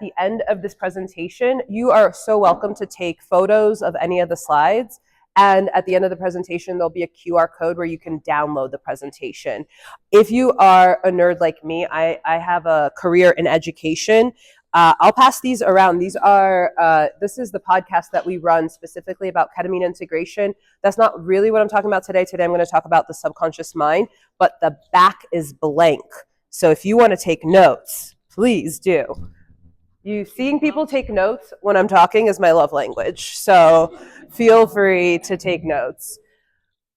the end of this presentation, you are so welcome to take photos of any of the slides. And at the end of the presentation, there'll be a QR code where you can download the presentation. If you are a nerd like me, I have a career in education. I'll pass these around. These are, this is the podcast that we run specifically about ketamine integration. That's not really what I'm talking about today. Today I'm going to talk about the subconscious mind, but the back is blank. So if you want to take notes, please do. Seeing people take notes when I'm talking is my love language. So feel free to take notes.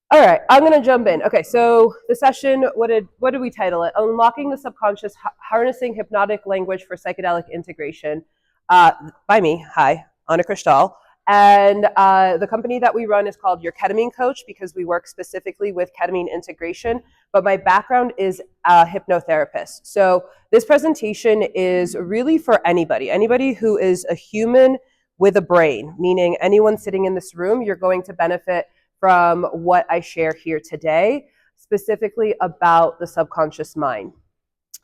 All right, I'm going to jump in. Okay, so the session, what did we title it? Unlocking the Subconscious, Harnessing Hypnotic Language for Psychedelic Integration, by me, hi, AnnaKrishtal. And the company that we run is called Your Ketamine Coach because we work specifically with ketamine integration. But my background is a hypnotherapist. So this presentation is really for anybody who is a human with a brain, meaning anyone sitting in this room, you're going to benefit from what I share here today, specifically about the subconscious mind.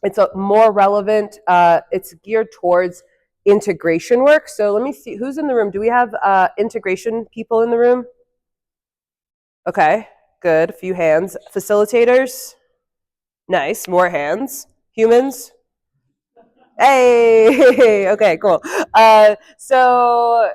It's a more relevant, it's geared towards integration work. So let me see, who's in the room? Do we have integration people in the room? Okay, good, a few hands. Facilitators? Nice, more hands. Humans? Hey, okay, cool. So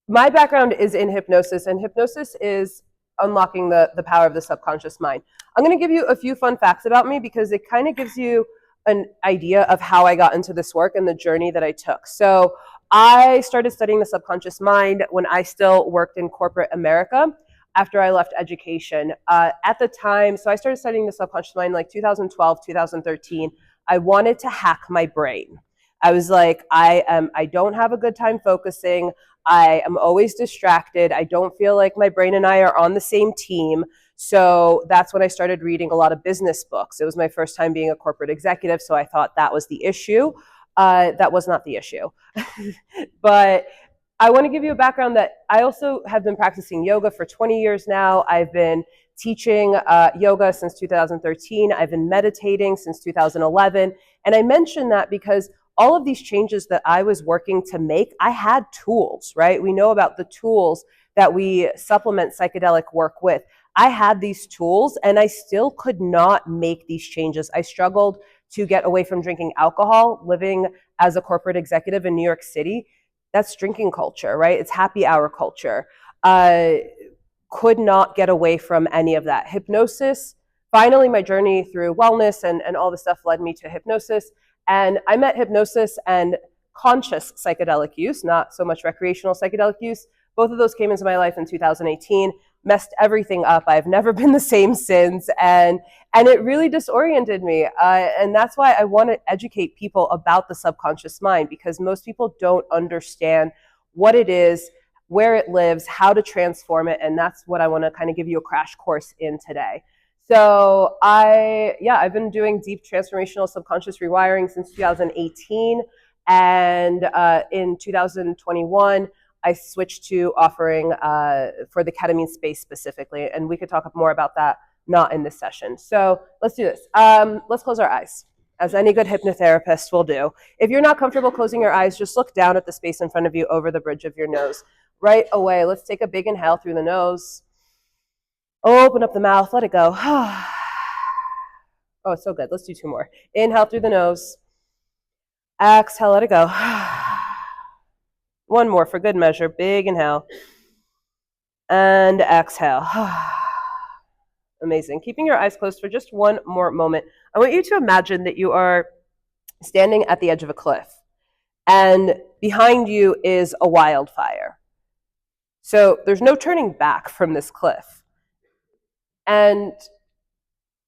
my background is in hypnosis, and hypnosis is unlocking the power of the subconscious mind. I'm going to give you a few fun facts about me because it kind of gives you an idea of how I got into this work and the journey that I took. So I started studying the subconscious mind when I still worked in corporate America after I left education. At the time, so I started studying the subconscious mind like 2012, 2013. I wanted to hack my brain. I was like, I don't have a good time focusing. I am always distracted. I don't feel like my brain and I are on the same team. So that's when I started reading a lot of business books. It was my first time being a corporate executive, so I thought that was the issue. That was not the issue. But I want to give you a background that I also have been practicing yoga for 20 years now. I've been teaching yoga since 2013. I've been meditating since 2011. And I mention that because all of these changes that I was working to make, I had tools, right? We know about the tools that we supplement psychedelic work with. I had these tools and I still could not make these changes. I struggled to get away from drinking alcohol, living as a corporate executive in New York City. That's drinking culture, right? It's happy hour culture. Could not get away from any of that. Hypnosis, finally my journey through wellness and all the stuff led me to hypnosis. And I met hypnosis and conscious psychedelic use, not so much recreational psychedelic use. Both of those came into my life in 2018, messed everything up. I've never been the same since, and it really disoriented me. And that's why I want to educate people about the subconscious mind, because most people don't understand what it is, where it lives, how to transform it, and that's what I want to kind of give you a crash course in today. So I've been doing deep transformational subconscious rewiring since 2018, and in 2021, I switched to offering for the ketamine space specifically, and we could talk more about that, not in this session. So let's do this. Let's close our eyes, as any good hypnotherapist will do. If you're not comfortable closing your eyes, just look down at the space in front of you over the bridge of your nose. Right away, let's take a big inhale through the nose. Open up the mouth, let it go. Oh, it's so good. Let's do two more. Inhale through the nose. Exhale, let it go. One more for good measure. Big inhale. And exhale. Amazing. Keeping your eyes closed for just one more moment. I want you to imagine that you are standing at the edge of a cliff, and behind you is a wildfire. So there's no turning back from this cliff. And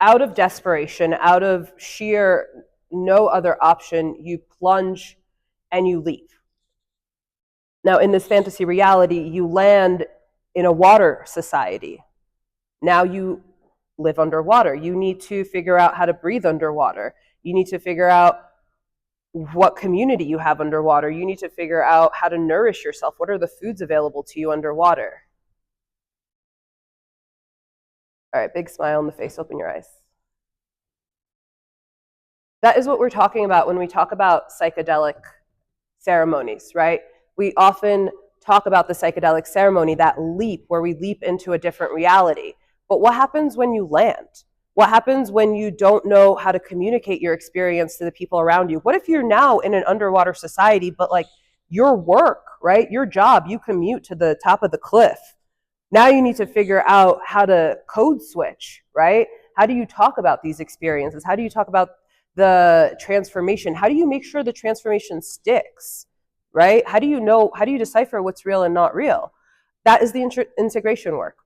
out of desperation, out of sheer no other option, you plunge and you leap. Now, in this fantasy reality, you land in a water society. Now you live underwater. You need to figure out how to breathe underwater. You need to figure out what community you have underwater. You need to figure out how to nourish yourself. What are the foods available to you underwater? All right, big smile on the face, open your eyes. That is what we're talking about when we talk about psychedelic ceremonies, right? We often talk about the psychedelic ceremony, that leap where we leap into a different reality. But what happens when you land? What happens when you don't know how to communicate your experience to the people around you? What if you're now in an underwater society, but like your work, right? Your job, you commute to the top of the cliff. Now you need to figure out how to code switch, right? How do you talk about these experiences? How do you talk about the transformation? How do you make sure the transformation sticks, right? How do you decipher what's real and not real? That is the integration work.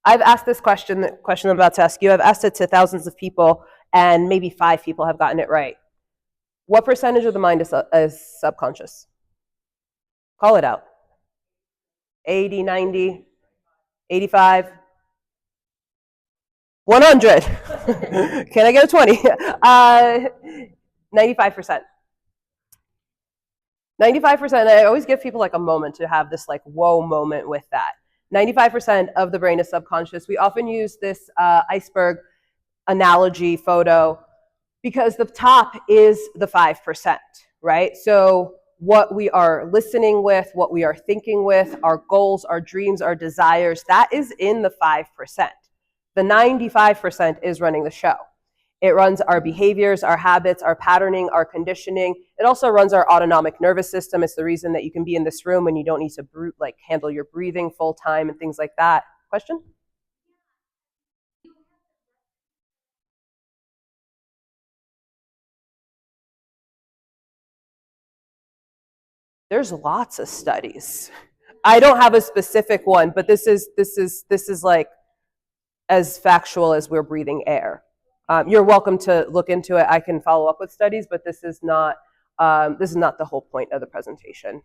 I've asked this question, the question I'm about to ask you, I've asked it to thousands of people, and maybe 5 people have gotten it right. What percentage of the mind is subconscious? Call it out. 80, 90, 85, 100. Can I get a 20? 95%. 95%, I always give people like a moment to have this like whoa moment with that. 95% of the brain is subconscious. We often use this iceberg analogy photo because the top is the 5%, right? So what we are listening with, what we are thinking with, our goals, our dreams, our desires, that is in the 5%. The 95% is running the show. It runs our behaviors, our habits, our patterning, our conditioning. It also runs our autonomic nervous system. It's the reason that you can be in this room when you don't need to handle your breathing full time and things like that. Question? There's lots of studies. I don't have a specific one, but this is like as factual as we're breathing air. You're welcome to look into it. I can follow up with studies, but this is not the whole point of the presentation.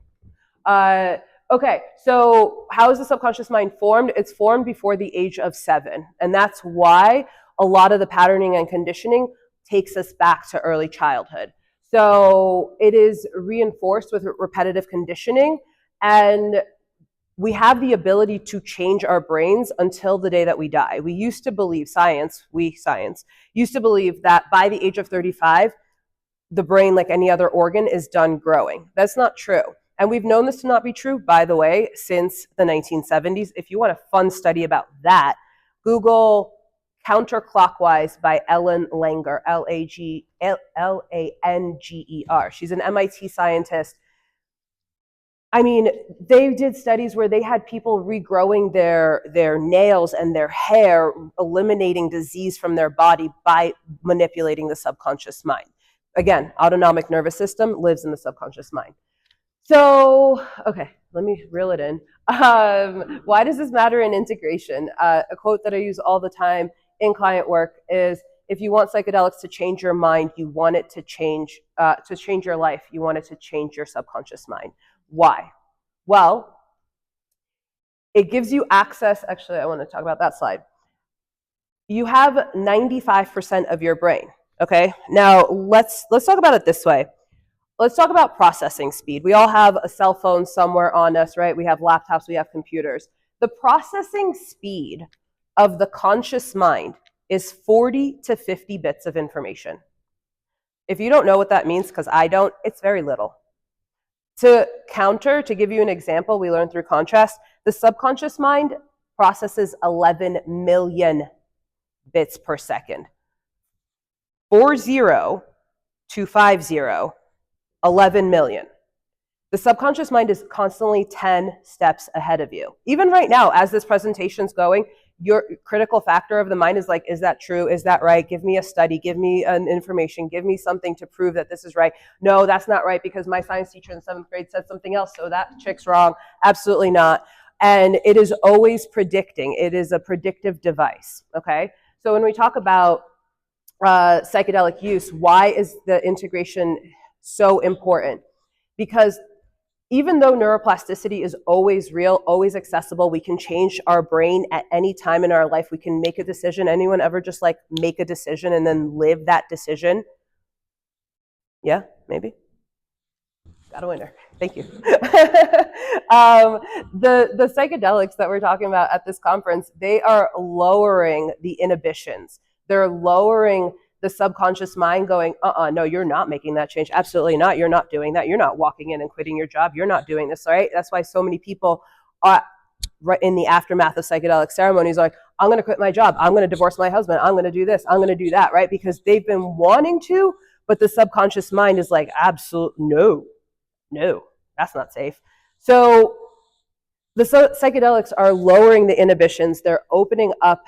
Okay, so how is the subconscious mind formed? It's formed before the age of 7, and that's why a lot of the patterning and conditioning takes us back to early childhood. So it is reinforced with repetitive conditioning, and we have the ability to change our brains until the day that we die. We used to believe, science used to believe that by the age of 35, the brain, like any other organ, is done growing. That's not true. And we've known this to not be true, by the way, since the 1970s. If you want a fun study about that, Google Counterclockwise by Ellen Langer, Langer. She's an MIT scientist. I mean, they did studies where they had people regrowing their nails and their hair, eliminating disease from their body by manipulating the subconscious mind. Again, autonomic nervous system lives in the subconscious mind. So, okay, let me reel it in. Why does this matter in integration? A quote that I use all the time in client work is, if you want psychedelics to change your mind, you want it to change your life, you want it to change your subconscious mind. Why? Well, it gives you access. Actually, I want to talk about that slide. You have 95% of your brain, okay? Now, let's talk about it this way. Let's talk about processing speed. We all have a cell phone somewhere on us, right? We have laptops, we have computers. The processing speed of the conscious mind is 40 to 50 bits of information. If you don't know what that means, because I don't, it's very little. To give you an example, we learned through contrast, the subconscious mind processes 11 million bits per second. 40 to 50, 11 million. The subconscious mind is constantly 10 steps ahead of you. Even right now, as this presentation's going, your critical factor of the mind is like, is that true? Is that right? Give me a study, give me an information, give me something to prove that this is right. No, that's not right because my science teacher in 7th grade said something else, so that chick's wrong. Absolutely not. And it is always predicting. It is a predictive device, okay? So when we talk about psychedelic use, why is the integration so important? Because even though neuroplasticity is always real, always accessible, we can change our brain at any time in our life. We can make a decision. Anyone ever just like make a decision and then live that decision? Yeah, maybe. Got a winner. Thank you. The psychedelics that we're talking about at this conference, they are lowering the inhibitions. They're lowering the subconscious mind going, no, you're not making that change. Absolutely not. You're not doing that. You're not walking in and quitting your job. You're not doing this, right? That's why so many people are right in the aftermath of psychedelic ceremonies like, I'm going to quit my job. I'm going to divorce my husband. I'm going to do this. I'm going to do that, right? Because they've been wanting to, but the subconscious mind is like, absolute no, that's not safe. So the psychedelics are lowering the inhibitions. They're opening up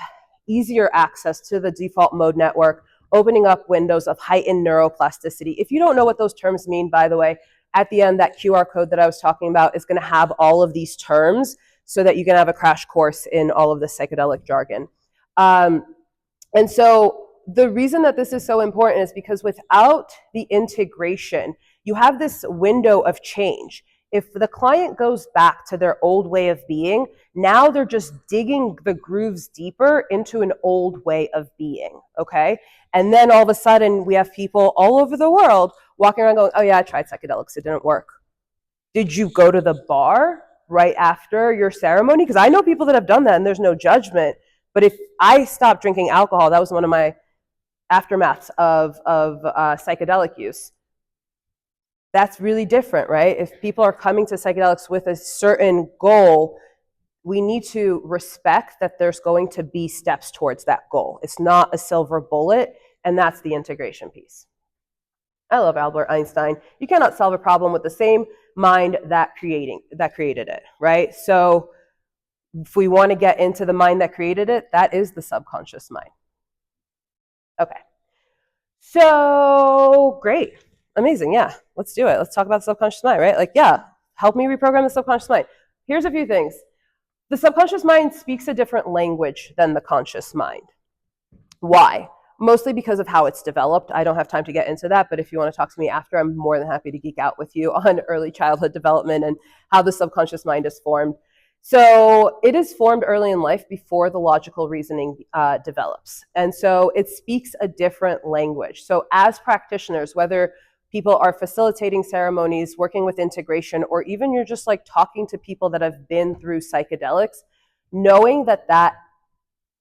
easier access to the default mode network, opening up windows of heightened neuroplasticity. If you don't know what those terms mean, by the way, at the end, that QR code that I was talking about is going to have all of these terms so that you can have a crash course in all of the psychedelic jargon. And so the reason that this is so important is because without the integration, you have this window of change. If the client goes back to their old way of being, now they're just digging the grooves deeper into an old way of being, okay? And then all of a sudden, we have people all over the world walking around going, oh yeah, I tried psychedelics, it didn't work. Did you go to the bar right after your ceremony? Because I know people that have done that and there's no judgment. But if I stopped drinking alcohol, that was one of my aftermaths of psychedelic use. That's really different, right? If people are coming to psychedelics with a certain goal, we need to respect that there's going to be steps towards that goal. It's not a silver bullet, and that's the integration piece. I love Albert Einstein. You cannot solve a problem with the same mind that created it, right? So if we want to get into the mind that created it, that is the subconscious mind. Okay. So great. Amazing. Yeah. Let's do it. Let's talk about the subconscious mind, right? Like, yeah, help me reprogram the subconscious mind. Here's a few things. The subconscious mind speaks a different language than the conscious mind. Why? Mostly because of how it's developed. I don't have time to get into that, but if you want to talk to me after, I'm more than happy to geek out with you on early childhood development and how the subconscious mind is formed. So it is formed early in life before the logical reasoning develops. And so it speaks a different language. So as practitioners, whether people are facilitating ceremonies, working with integration, or even you're just like talking to people that have been through psychedelics, knowing that that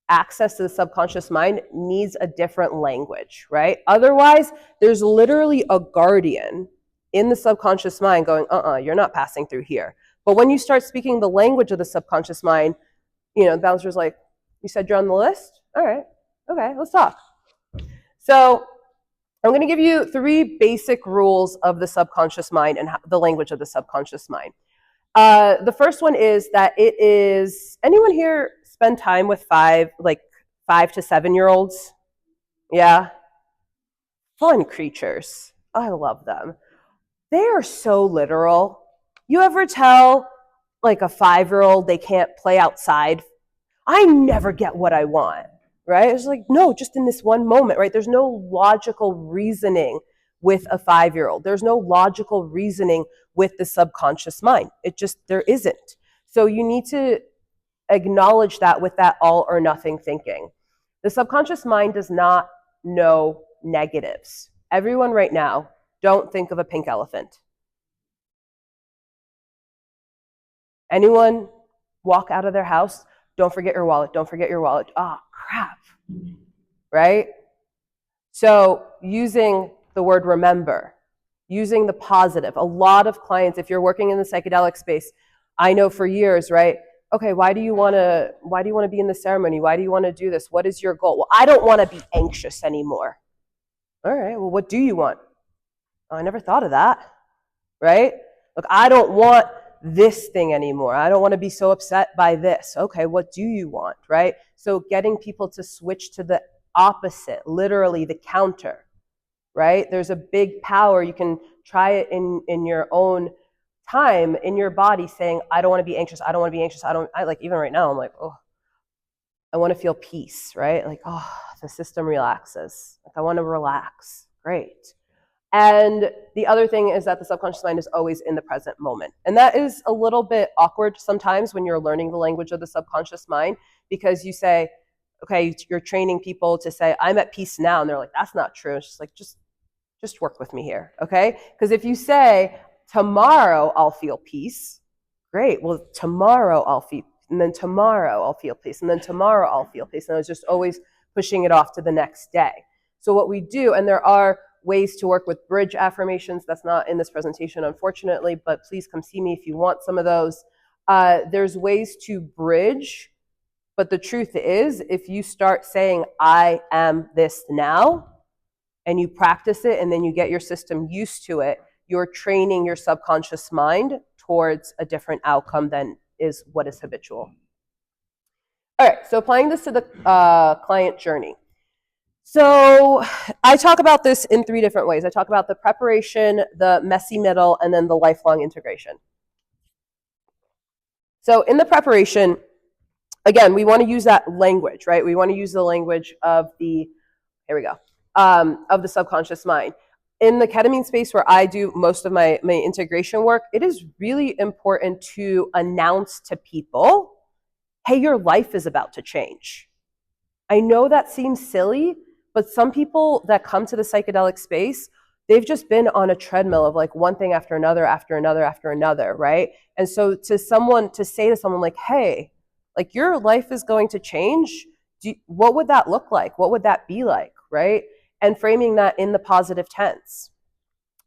access to the subconscious mind needs a different language, right? Otherwise, there's literally a guardian in the subconscious mind going, you're not passing through here. But when you start speaking the language of the subconscious mind, you know, the bouncer's like, you said you're on the list? All right, okay, let's talk. So I'm going to give you 3 basic rules of the subconscious mind and the language of the subconscious mind. The first one is that it is, anyone here spend time with 5 to 7-year-olds? Yeah? Fun creatures. I love them. They are so literal. You ever tell like a 5-year-old they can't play outside? I never get what I want, right? It's like, no, just in this one moment, right? There's no logical reasoning with a 5-year-old. There's no logical reasoning with the subconscious mind. There isn't. So you need to acknowledge that with that all or nothing thinking. The subconscious mind does not know negatives. Everyone right now, don't think of a pink elephant. Anyone walk out of their house, don't forget your wallet, don't forget your wallet. Oh, crap, right? So using the word remember, using the positive. A lot of clients, if you're working in the psychedelic space, I know for years, right? Okay, why do you want to be in the ceremony? Why do you want to do this? What is your goal? Well, I don't want to be anxious anymore. All right, well, what do you want? Oh, I never thought of that, right? Look, I don't want this thing anymore. I don't want to be so upset by this. Okay, what do you want, right? So getting people to switch to the opposite, literally the counter, right? There's a big power. You can try it in your own time, in your body, saying, I don't want to be anxious. I don't want to be anxious. I like, even right now, I'm like, oh, I want to feel peace, right? Like, oh, the system relaxes. Like, I want to relax. Great. And the other thing is that the subconscious mind is always in the present moment. And that is a little bit awkward sometimes when you're learning the language of the subconscious mind, because you say, okay, you're training people to say, I'm at peace now. And they're like, that's not true. It's just like, just work with me here, okay? Because if you say, tomorrow I'll feel peace, great. Well, tomorrow I'll feel, and then tomorrow I'll feel peace, and then tomorrow I'll feel peace. And I was just always pushing it off to the next day. So what we do, and there are ways to work with bridge affirmations. That's not in this presentation, unfortunately, but please come see me if you want some of those. There's ways to bridge, but the truth is, if you start saying, I am this now, and you practice it, and then you get your system used to it, you're training your subconscious mind towards a different outcome than is what is habitual. All right, so applying this to the client journey. So I talk about this in 3 different ways. I talk about the preparation, the messy middle, and then the lifelong integration. So in the preparation, again, we want to use that language, right? We want to use the language of the, here we go, of the subconscious mind. In the ketamine space where I do most of my integration work, it is really important to announce to people, hey, your life is about to change. I know that seems silly, but some people that come to the psychedelic space, they've just been on a treadmill of like one thing after another, after another, after another, right? And so to say to someone like, hey, like your life is going to change, what would that look like? What would that be like, right? And framing that in the positive tense.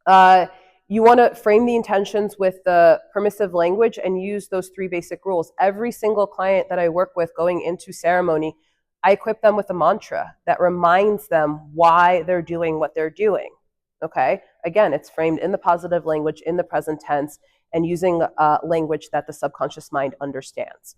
You want to frame the intentions with the permissive language and use those 3 basic rules. Every single client that I work with going into ceremony, I equip them with a mantra that reminds them why they're doing what they're doing. Okay? Again, it's framed in the positive language, in the present tense, and using language that the subconscious mind understands.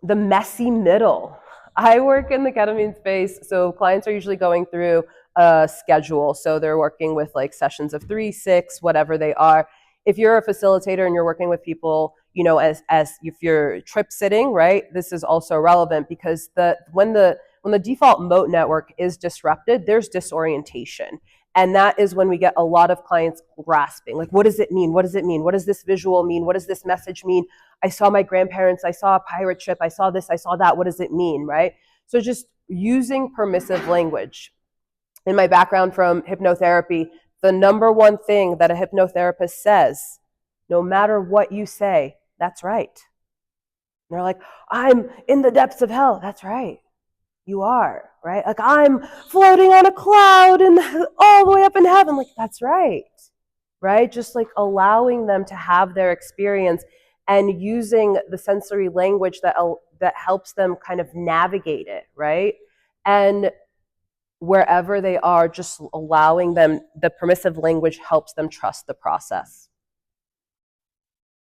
The messy middle. I work in the ketamine space, so clients are usually going through a schedule. So they're working with like sessions of 3, 6, whatever they are. If you're a facilitator and you're working with people, you know, as if you're trip sitting, right? This is also relevant because when the default mode network is disrupted, there's disorientation. And that is when we get a lot of clients grasping, like, what does it mean? What does it mean? What does this visual mean? What does this message mean? I saw my grandparents, I saw a pirate ship, I saw this, I saw that. What does it mean, right? So just using permissive language. In my background from hypnotherapy, the number one thing that a hypnotherapist says, no matter what you say, that's right. And they're like, I'm in the depths of hell. That's right. You are, right? Like, I'm floating on a cloud and all the way up in heaven. Like, that's right. Right? Just like allowing them to have their experience and using the sensory language that helps them kind of navigate it, right? And wherever they are, just allowing them, the permissive language helps them trust the process.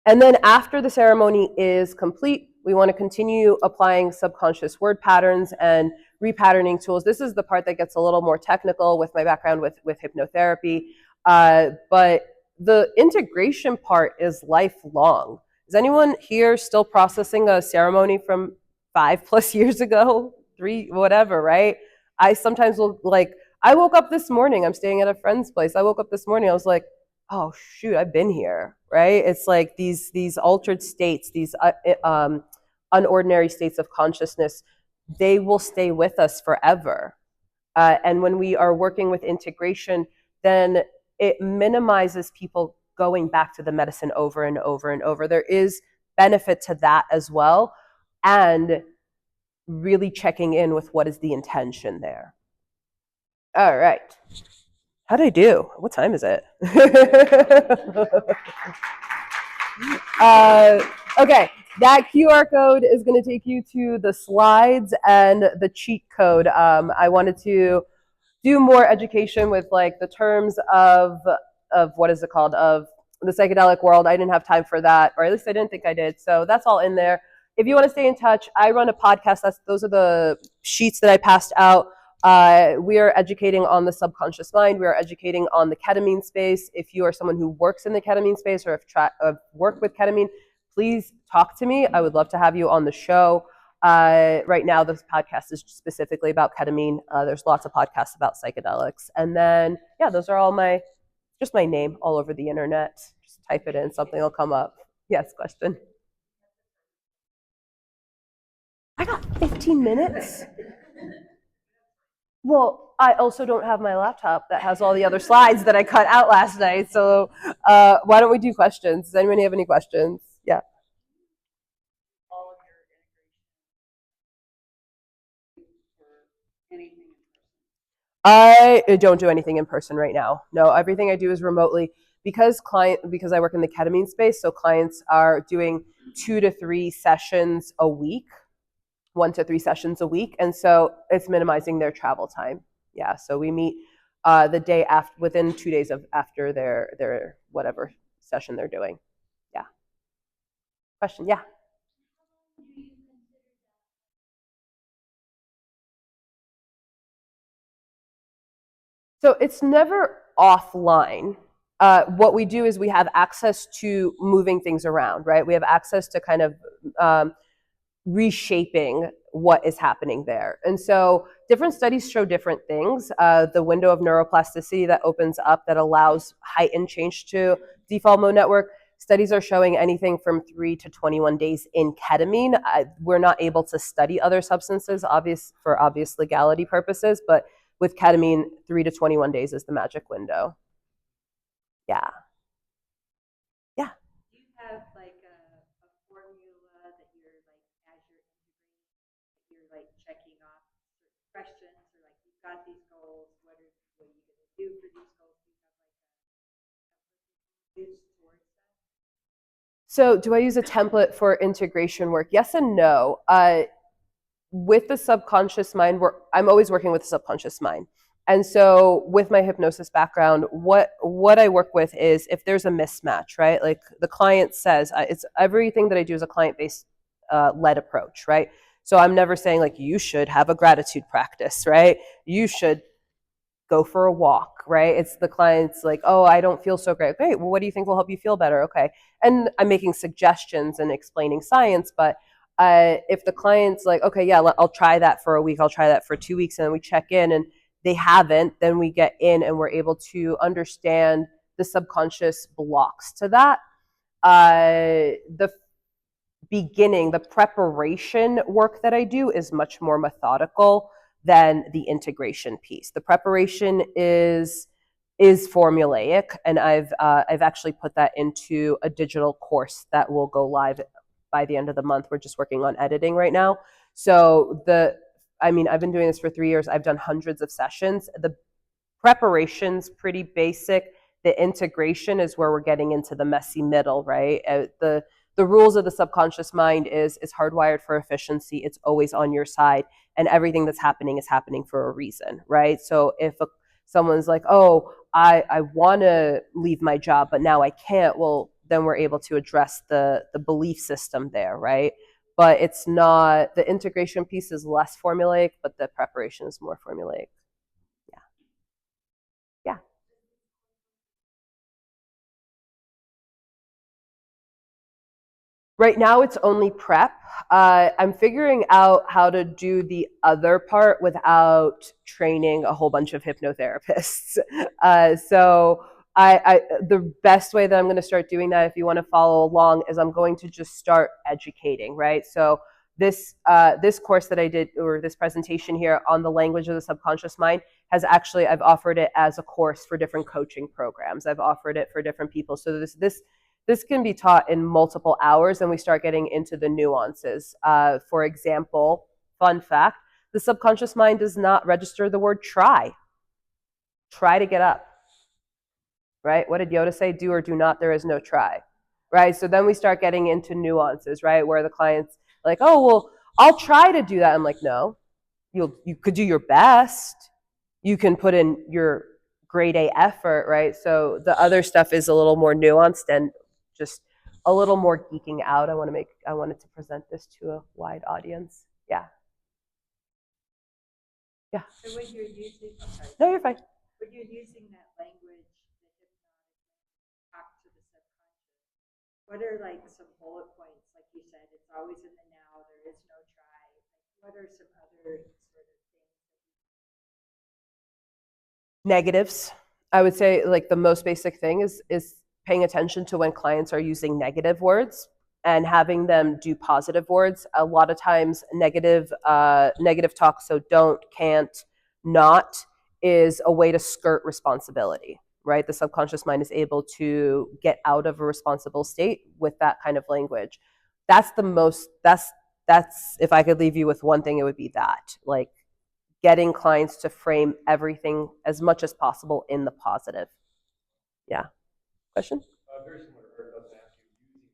And then after the ceremony is complete, we want to continue applying subconscious word patterns and repatterning tools. This is the part that gets a little more technical with my background with hypnotherapy. But the integration part is lifelong. Is anyone here still processing a ceremony from 5+ years ago? 3, whatever, right? I sometimes will, like, I woke up this morning, I'm staying at a friend's place. I woke up this morning, I was like, oh shoot, I've been here, right? It's like these altered states, these unordinary states of consciousness, they will stay with us forever. And when we are working with integration, then it minimizes people going back to the medicine over and over and over. There is benefit to that as well. And really checking in with what is the intention there. All right. How did I do? What time is it? Okay, that QR code is going to take you to the slides and the cheat code. I wanted to do more education with like the terms of what is it called, of the psychedelic world. I didn't have time for that, or at least I didn't think I did. So that's all in there. If you want to stay in touch, I run a podcast. Those are the sheets that I passed out. We are educating on the subconscious mind. We are educating on the ketamine space. If you are someone who works in the ketamine space or have worked with ketamine, please talk to me. I would love to have you on the show. Right now, this podcast is specifically about ketamine. There's lots of podcasts about psychedelics. And then, yeah, those are all just my name all over the internet. Just type it in, something will come up. Yes, question. I got 15 minutes. Well, I also don't have my laptop that has all the other slides that I cut out last night. So why don't we do questions? Does anyone have any questions? Yeah. All of your integration for anything in person. I don't do anything in person right now. No, everything I do is remotely because I work in the ketamine space, so clients are doing 2 to 3 sessions a week, 1 to 3 sessions a week, and so it's minimizing their travel time. Yeah, so we meet the day after, within 2 days of after their whatever session they're doing. Yeah. Question? Yeah. So it's never offline. What we do is we have access to moving things around, right? We have access to kind of um, reshaping what is happening there. And so different studies show different things. The window of neuroplasticity that opens up that allows heightened change to default mode network. Studies are showing anything from 3 to 21 days in ketamine. We're not able to study other substances, for obvious legality purposes, but with ketamine, 3 to 21 days is the magic window. Yeah. Yeah. Do you have like a formula that you're like as you're integrating, you're like checking off certain questions or like you've got these goals, what are you going to do for these goals? Do you have like a use towards that? So, do I use a template for integration work? Yes and no. With the subconscious mind, I'm always working with the subconscious mind. And so with my hypnosis background, what I work with is if there's a mismatch, right? Like the client says, it's everything that I do is a client-based led approach, right? So I'm never saying like you should have a gratitude practice, right? You should go for a walk, right? It's the client's like, oh, I don't feel so great. Great. Well, what do you think will help you feel better? Okay. And I'm making suggestions and explaining science, but if the client's like, okay, yeah, I'll try that for a week, I'll try that for 2 weeks, and then we check in and they haven't, then we get in and we're able to understand the subconscious blocks to that. The the preparation work that I do is much more methodical than the integration piece. The preparation is formulaic, and I've actually put that into a digital course that will go live by the end of the month. We're just working on editing right now. So I've been doing this for 3 years. I've done hundreds of sessions. The preparation's pretty basic. The integration is where we're getting into the messy middle, right? The rules of the subconscious mind is hardwired for efficiency. It's always on your side, and everything that's happening is happening for a reason, right? So if someone's like, oh, I want to leave my job, but now I can't, well, then we're able to address the belief system there, right? But it's not, the integration piece is less formulaic, but the preparation is more formulaic. Yeah. Yeah. Right now, it's only prep. I'm figuring out how to do the other part without training a whole bunch of hypnotherapists. So, the best way that I'm going to start doing that, if you want to follow along, is I'm going to just start educating. Right. So this course that I did, or this presentation here on the language of the subconscious mind, I've offered it as a course for different coaching programs. I've offered it for different people. So this can be taught in multiple hours, and we start getting into the nuances. For example, fun fact, the subconscious mind does not register the word try. Try to get up, right? What did Yoda say? Do or do not, there is no try, right? So then we start getting into nuances, right? Where the client's like, oh, well, I'll try to do that. I'm like, no, you could do your best. You can put in your grade A effort, right? So the other stuff is a little more nuanced and just a little more geeking out. I wanted to present this to a wide audience. Yeah. Yeah. So when you're using, sorry, No, you're fine. when you're using that language, the hypnotic talk to the subconscious, what are like some bullet points? Like you said, it's always in the now. There is no try. Like, what are some other sort of things? Negatives. I would say like the most basic thing is paying attention to when clients are using negative words and having them do positive words. A lot of times negative talk, so don't, can't, not, is a way to skirt responsibility, right? The subconscious mind is able to get out of a responsible state with that kind of language. That's if I could leave you with one thing, it would be that. Like, getting clients to frame everything as much as possible in the positive. Yeah. Question? Very similar. I was going to ask you using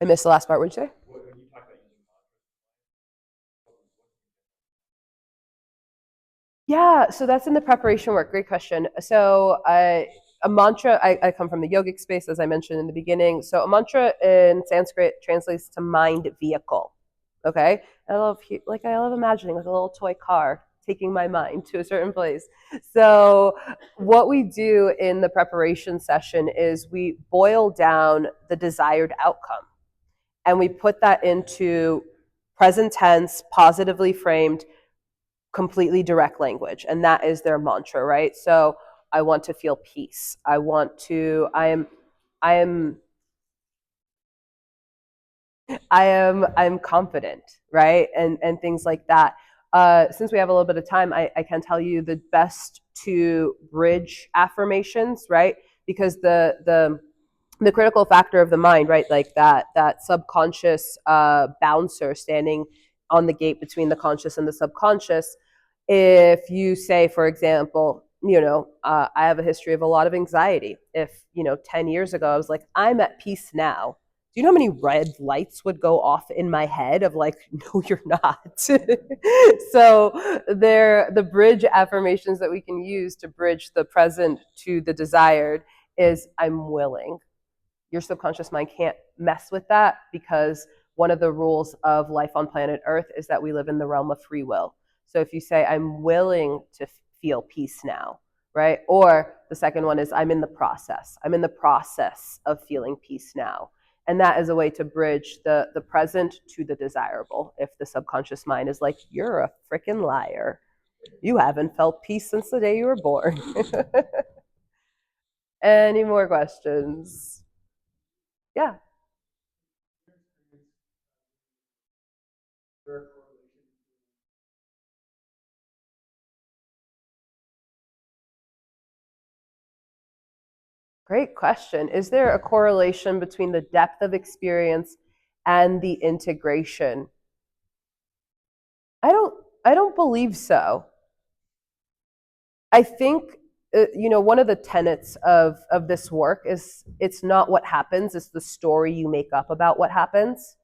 that. I missed the last part. What did you say? When you talk about using yeah, so that's in the preparation work. Great question. So a mantra, I come from the yogic space, as I mentioned in the beginning. So a mantra in Sanskrit translates to mind vehicle. Okay, I love imagining like a little toy car taking my mind to a certain place. So what we do in the preparation session is we boil down the desired outcome, and we put that into present tense, positively framed, completely direct language, and that is their mantra, right? So I want to feel peace. I'm confident, right? And things like that. Since we have a little bit of time, I can tell you the best to bridge affirmations, right? Because the critical factor of the mind, right? Like that subconscious bouncer standing on the gate between the conscious and the subconscious. If you say, for example, I have a history of a lot of anxiety. If 10 years ago I was like, I'm at peace now. Do you know how many red lights would go off in my head of like, no, you're not. So the bridge affirmations that we can use to bridge the present to the desired is I'm willing. Your subconscious mind can't mess with that because one of the rules of life on planet Earth is that we live in the realm of free will. So if you say, I'm willing to feel peace now, right? Or the second one is, I'm in the process. I'm in the process of feeling peace now. And that is a way to bridge the present to the desirable. If the subconscious mind is like, you're a freaking liar. You haven't felt peace since the day you were born. Any more questions? Yeah. Great question. Is there a correlation between the depth of experience and the integration? I don't believe so. I think one of the tenets of this work is it's not what happens, it's the story you make up about what happens.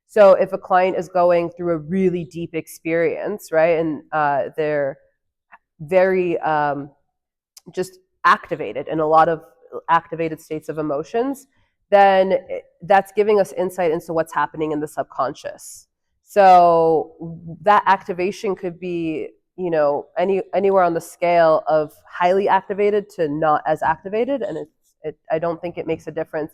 So if a client is going through a really deep experience, right, and they're very just activated in a lot of activated states of emotions, then that's giving us insight into what's happening in the subconscious. So that activation could be, anywhere on the scale of highly activated to not as activated, and I don't think it makes a difference.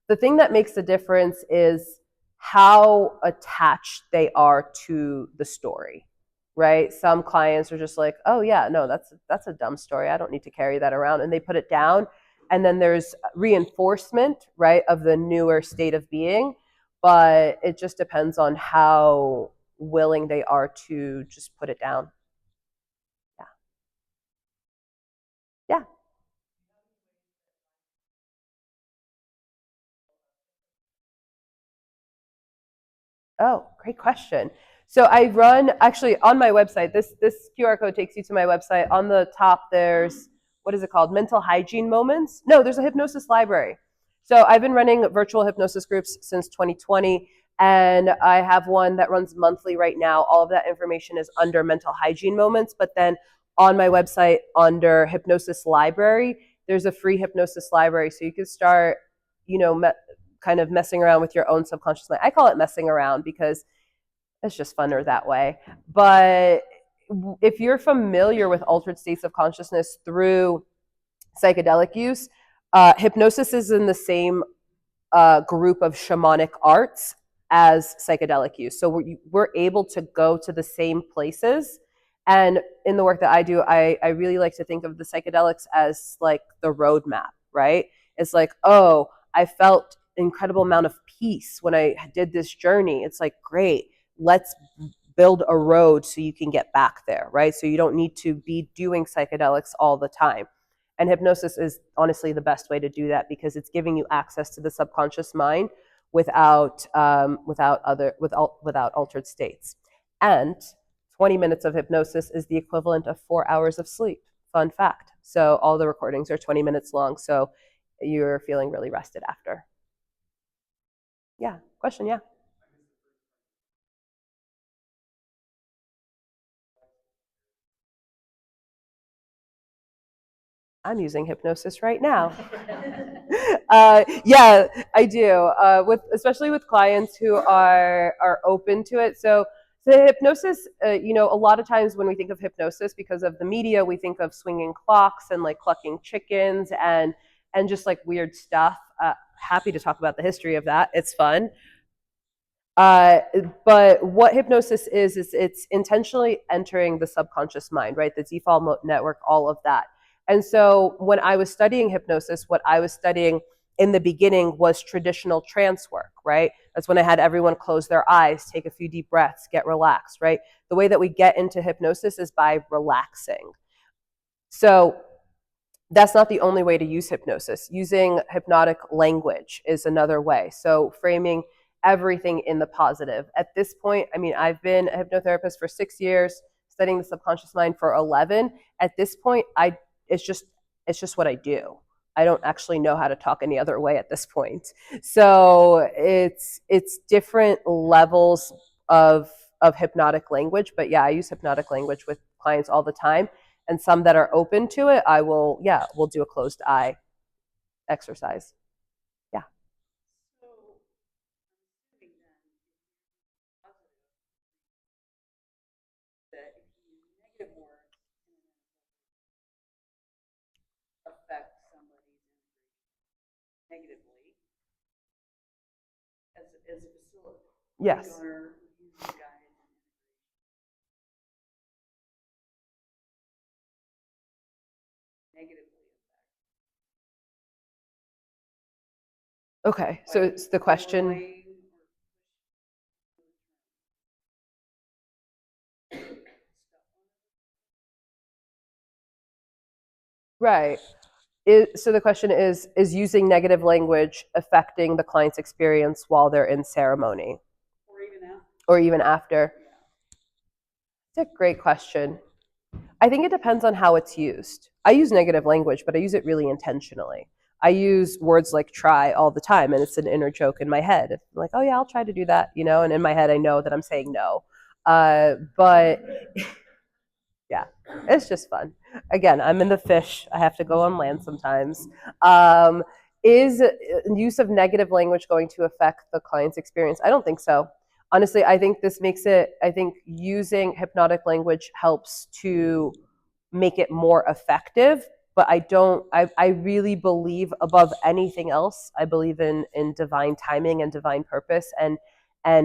The thing that makes a difference is how attached they are to the story, right? Some clients are just like, oh yeah, no, that's a dumb story. I don't need to carry that around, and they put it down. And then there's reinforcement, right, of the newer state of being, but it just depends on how willing they are to just put it down. Yeah. Yeah. Oh, great question. So I run actually on my website. This QR code takes you to my website. On the top, there's what is it called? Mental hygiene moments. No, there's a hypnosis library. So I've been running virtual hypnosis groups since 2020, and I have one that runs monthly right now. All of that information is under mental hygiene moments, but then on my website under hypnosis library, there's a free hypnosis library, so you can start, kind of messing around with your own subconscious mind. I call it messing around because it's just funner that way. But if you're familiar with altered states of consciousness through psychedelic use, hypnosis is in the same group of shamanic arts as psychedelic use. So we're able to go to the same places. And in the work that I do, I really like to think of the psychedelics as like the roadmap, right? It's like, oh, I felt incredible amount of peace when I did this journey. It's like, great, let's build a road so you can get back there, right? So you don't need to be doing psychedelics all the time. And hypnosis is honestly the best way to do that because it's giving you access to the subconscious mind without altered states. And 20 minutes of hypnosis is the equivalent of 4 hours of sleep. Fun fact. So all the recordings are 20 minutes long. So you're feeling really rested after. Yeah. Question. Yeah. I'm using hypnosis right now. Yeah, I do. Especially with clients who are open to it. So the hypnosis, a lot of times when we think of hypnosis, because of the media, we think of swinging clocks and like clucking chickens and just like weird stuff. Happy to talk about the history of that. It's fun. Uh, but what hypnosis is it's intentionally entering the subconscious mind, right? The default network, all of that. And so when I was studying hypnosis, what I was studying in the beginning was traditional trance work, right? That's when I had everyone close their eyes, take a few deep breaths, get relaxed, right? The way that we get into hypnosis is by relaxing. So that's not the only way to use hypnosis. Using hypnotic language is another way. So framing everything in the positive. At this point, I mean, I've been a hypnotherapist for 6 years, studying the subconscious mind for 11. At this point, it's just what I do. I don't actually know how to talk any other way at this point. So it's different levels of hypnotic language. But yeah, I use hypnotic language with clients all the time. And some that are open to it, we'll do a closed eye exercise. Yeah. So I'm assuming then, positive, that if you use negative words in an affect somebody's integration negatively as a facility. Yes. Or using guides and integration negatively affect. Okay. So it's the question. Right. So the question is using negative language affecting the client's experience while they're in ceremony? Or even after. Or even after? It's a great question. I think it depends on how it's used. I use negative language, but I use it really intentionally. I use words like try all the time, and it's an inner joke in my head. I'm like, oh yeah, I'll try to do that, and in my head I know that I'm saying no. But yeah, it's just fun. Again, I'm in the fish. I have to go on land sometimes. Is use of negative language going to affect the client's experience? I don't think so. Honestly, I think I think using hypnotic language helps to make it more effective. But I really believe above anything else, I believe in divine timing and divine purpose. And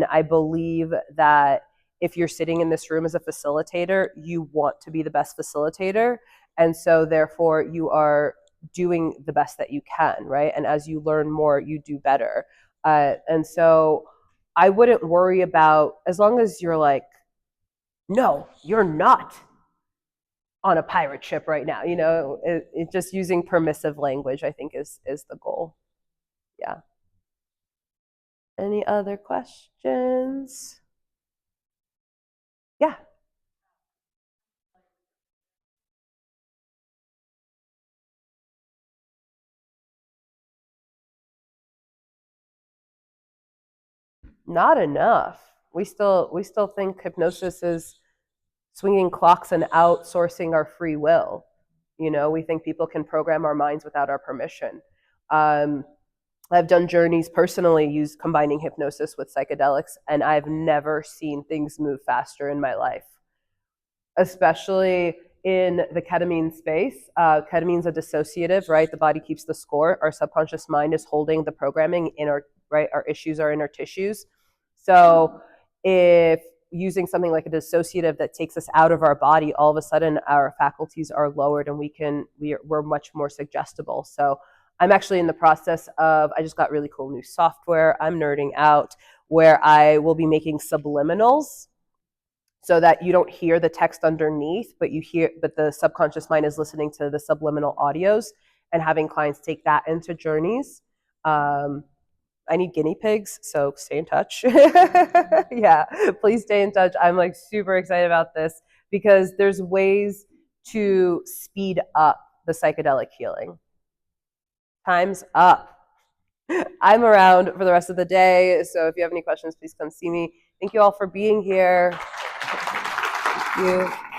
I believe that if you're sitting in this room as a facilitator, you want to be the best facilitator. And so therefore you are doing the best that you can, right? And as you learn more, you do better. And so I wouldn't worry about, as long as you're like, no, you're not on a pirate ship right now. Just using permissive language, I think, is the goal. Yeah. Any other questions? Yeah. Not enough. We still think hypnosis is swinging clocks and outsourcing our free will. We think people can program our minds without our permission. Um, I've done journeys personally, combining hypnosis with psychedelics, and I've never seen things move faster in my life, especially in the ketamine space. Ketamine's a dissociative, right? The body keeps the score. Our subconscious mind is holding the programming in our issues are in our tissues. So if using something like a dissociative that takes us out of our body, all of a sudden our faculties are lowered and we're much more suggestible. So I'm actually in the process of, I just got really cool new software. I'm nerding out, where I will be making subliminals so that you don't hear the text underneath, but the subconscious mind is listening to the subliminal audios, and having clients take that into journeys. I need guinea pigs, so stay in touch. Yeah, please stay in touch. I'm like super excited about this because there's ways to speed up the psychedelic healing. Time's up. I'm around for the rest of the day, so if you have any questions, please come see me. Thank you all for being here. Thank you.